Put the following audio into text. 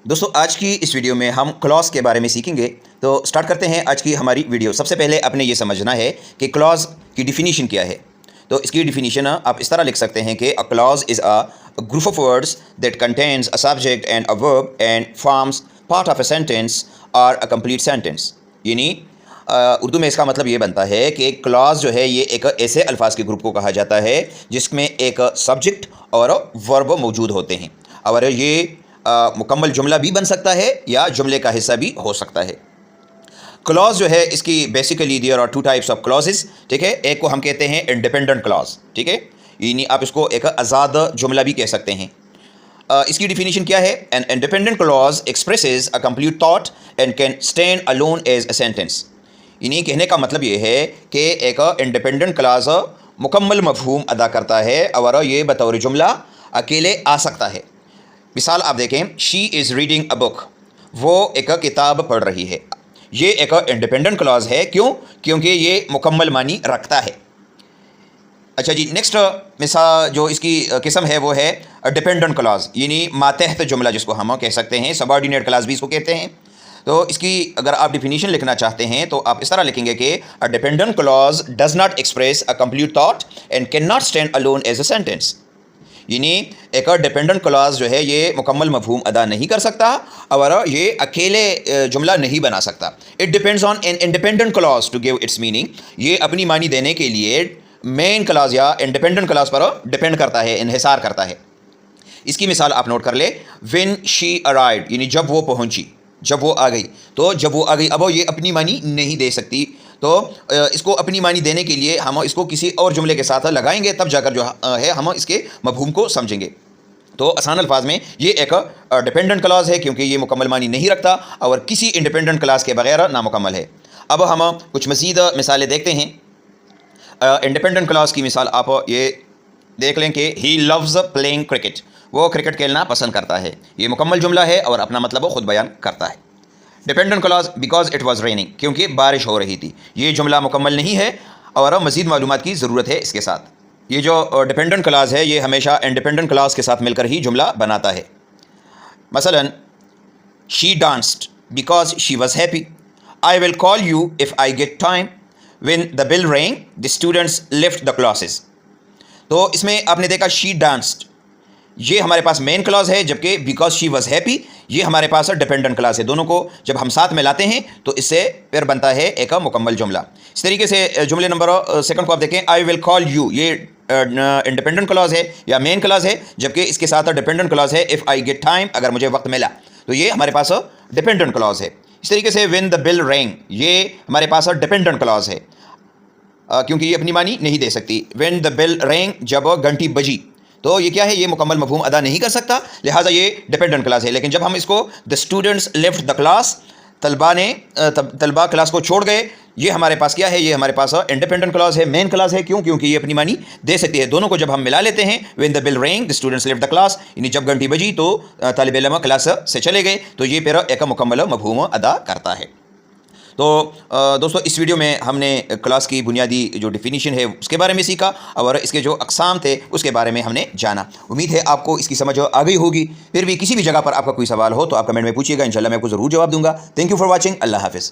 دوستو آج کی اس ویڈیو میں ہم کلاس کے بارے میں سیکھیں گے. تو سٹارٹ کرتے ہیں آج کی ہماری ویڈیو. سب سے پہلے آپ نے یہ سمجھنا ہے کہ کلاس کی ڈیفینیشن کیا ہے. تو اس کی ڈیفینیشن آپ اس طرح لکھ سکتے ہیں کہ a clause is a group of words that contains a subject and a verb and forms part of a sentence or a complete sentence. یعنی اردو میں اس کا مطلب یہ بنتا ہے کہ ایک کلاس جو ہے یہ ایک ایسے الفاظ کے گروپ کو کہا جاتا ہے جس میں ایک سبجیکٹ اور ورب موجود ہوتے ہیں، اور یہ مکمل جملہ بھی بن سکتا ہے یا جملے کا حصہ بھی ہو سکتا ہے. کلاس جو ہے اس کی basically there are two types of clauses. ٹھیک ہے، ایک کو ہم کہتے ہیں انڈیپینڈنٹ کلاس. ٹھیک ہے، یعنی آپ اس کو ایک آزاد جملہ بھی کہہ سکتے ہیں. اس کی ڈیفینیشن کیا ہے؟ N independent class expresses a complete thought and can stand alone as a sentence. یعنی کہنے کا مطلب یہ ہے کہ ایک انڈیپینڈنٹ کلاس مکمل مفہوم ادا کرتا ہے اور یہ بطور جملہ اکیلے آ سکتا ہے. مثال آپ دیکھیں، شی از ریڈنگ اے بک، وہ ایک کتاب پڑھ رہی ہے. یہ ایک انڈیپینڈنٹ کلاس ہے. کیوں؟ کیونکہ یہ مکمل معنی رکھتا ہے. اچھا جی، نیکسٹ مثال جو اس کی قسم ہے وہ ہے ڈیپینڈنٹ کلاس، یعنی ماتحت جملہ جس کو ہم کہہ سکتے ہیں. سبارڈینیٹ کلاس بھی اس کو کہتے ہیں. تو اس کی اگر آپ ڈیفینیشن لکھنا چاہتے ہیں تو آپ اس طرح لکھیں گے کہ a dependent class does not express a complete thought and can not stand alone as a sentence. یعنی ایک ڈیپینڈنٹ کلاس جو ہے یہ مکمل مفہوم ادا نہیں کر سکتا اور یہ اکیلے جملہ نہیں بنا سکتا. It depends on an independent clause to give its meaning. یہ اپنی معنی دینے کے لیے مین کلاس یا انڈیپینڈنٹ کلاس پر ڈیپینڈ کرتا ہے، انحصار کرتا ہے. اس کی مثال آپ نوٹ کر لیں، وین شی ارائیوڈ، یعنی جب وہ پہنچی، جب وہ آ گئی. تو جب وہ آ گئی اب وہ یہ اپنی معنی نہیں دے سکتی، تو اس کو اپنی معنی دینے کے لیے ہم اس کو کسی اور جملے کے ساتھ لگائیں گے، تب جا کر جو ہے ہم اس کے مفہوم کو سمجھیں گے. تو آسان الفاظ میں یہ ایک ڈیپینڈنٹ کلاس ہے کیونکہ یہ مکمل معنی نہیں رکھتا اور کسی انڈیپینڈنٹ کلاس کے بغیر نامکمل ہے. اب ہم کچھ مزید مثالیں دیکھتے ہیں. انڈیپینڈنٹ کلاس کی مثال آپ یہ دیکھ لیں کہ ہی لوز پلینگ کرکٹ، وہ کرکٹ کھیلنا پسند کرتا ہے. یہ مکمل جملہ ہے اور اپنا مطلب خود بیان کرتا ہے. Dependent clause because it was raining, کیونکہ بارش ہو رہی تھی. یہ جملہ مکمل نہیں ہے اور مزید معلومات کی ضرورت ہے اس کے ساتھ. یہ جو ڈیپینڈنٹ کلاس ہے یہ ہمیشہ انڈیپینڈنٹ کلاس کے ساتھ مل کر ہی جملہ بناتا ہے. مثلا she danced because she was happy. I will call you if I get time. When the bell rang the students left the classes. تو اس میں آپ نے دیکھا شی ڈانسڈ، یہ ہمارے پاس مین کلاس ہے، جبکہ بیکاز شی واز ہیپی یہ ہمارے پاس ڈیپینڈنٹ کلاس ہے. دونوں کو جب ہم ساتھ میں لاتے ہیں تو اس سے پھر بنتا ہے ایک مکمل جملہ. اس طریقے سے جملے نمبر سیکنڈ کو آپ دیکھیں، آئی ول کال یو، یہ انڈیپینڈنٹ کلاس ہے یا مین کلاس ہے، جبکہ اس کے ساتھ ڈیپینڈنٹ کلاس ہے اف آئی گیٹ ٹائم، اگر مجھے وقت ملا. تو یہ ہمارے پاس ڈیپینڈنٹ کلاس ہے. اس طریقے سے وین دا بیل رینگ یہ ہمارے پاس ڈیپینڈنٹ کلاس ہے کیونکہ یہ اپنی معنی نہیں دے سکتی. وین دا بیل رینگ، جب گھنٹی بجی، تو یہ کیا ہے؟ یہ مکمل مفہوم ادا نہیں کر سکتا، لہٰذا یہ ڈیپینڈنٹ کلاس ہے. لیکن جب ہم اس کو دا اسٹوڈنٹس لیفٹ دا کلاس، طلبا کلاس کو چھوڑ گئے، یہ ہمارے پاس کیا ہے؟ یہ ہمارے پاس انڈیپینڈنٹ کلاس ہے، مین کلاس ہے. کیوں؟ کیونکہ یہ اپنی معنی دے سکتی ہے. دونوں کو جب ہم ملا لیتے ہیں، when the bell rang the students left the class, یعنی جب گھنٹی بجی تو طالب علم کلاس سے چلے گئے، تو یہ پھر ایک مکمل مفہوم ادا کرتا ہے. تو دوستو اس ویڈیو میں ہم نے کلاس کی بنیادی جو ڈیفینیشن ہے اس کے بارے میں سیکھا اور اس کے جو اقسام تھے اس کے بارے میں ہم نے جانا. امید ہے آپ کو اس کی سمجھ آ گئی ہوگی. پھر بھی کسی بھی جگہ پر آپ کا کوئی سوال ہو تو آپ کمنٹ میں پوچھیے گا، انشاءاللہ میں آپ کو ضرور جواب دوں گا. Thank you for watching. اللہ حافظ.